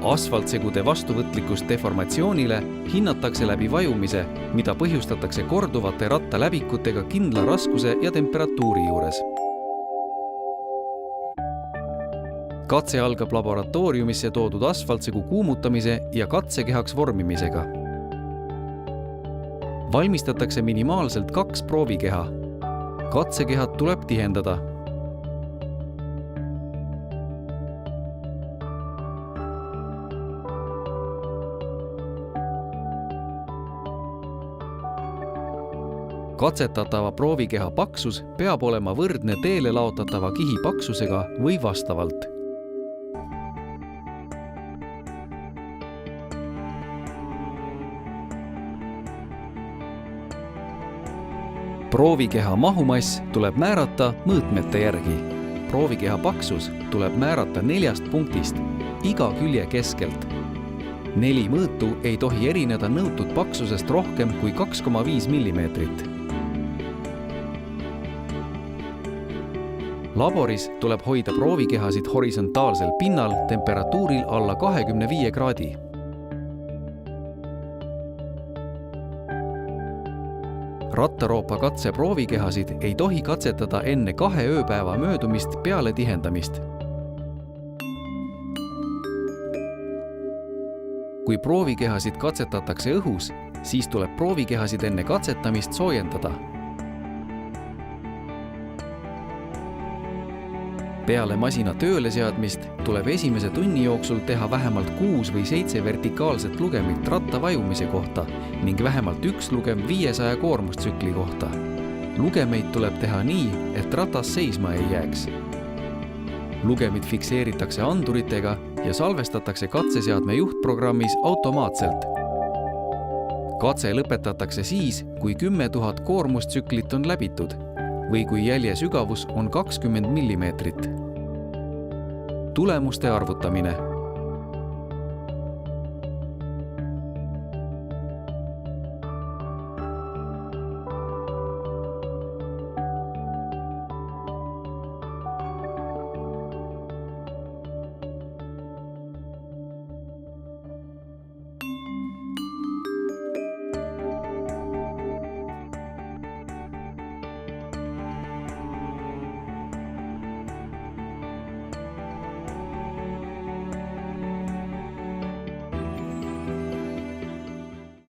Asfaltsegude vastuvõtlikkust deformatsioonile hinnatakse läbi vajumise, mida põhjustatakse korduvate rattaläbikutega kindla raskuse ja temperatuuri juures. Katse algab laboratooriumisse toodud asfaltsegu kuumutamise ja katsekehaks vormimisega. Valmistatakse minimaalselt 2 proovikeha. Katsekehad tuleb tihendada. Katsetatava proovikeha paksus peab olema võrdne teele laotatava kihi paksusega või vastavalt. Proovikeha mahumass tuleb määrata mõõtmete järgi. Proovikeha paksus tuleb määrata 4 punktist, iga külje keskelt. 4 mõõtu ei tohi erineda nõutud paksusest rohkem kui 2,5 mm. Laboris tuleb hoida proovikehasid horisontaalsel pinnal temperatuuril alla 25 kraadi. Rattaroopa katse proovikehasid ei tohi katsetada enne 2 ööpäeva möödumist peale tihendamist. Kui proovikehasid katsetatakse õhus, siis tuleb proovikehasid enne katsetamist soojendada. Peale masina tööle seadmist tuleb esimese tunni jooksul teha vähemalt 6 või 7 vertikaalset lugemit ratta vajumise kohta ning vähemalt 1 lugem 500 koormustsükli kohta. Lugemeid tuleb teha nii, et ratas seisma ei jääks. Lugemid fikseeritakse anduritega ja salvestatakse katseseadme juhtprogrammis automaatselt. Katse lõpetatakse siis, kui 10 000 koormustsüklit on läbitud või kui jälje sügavus on 20 mm. Tulemuste arvutamine.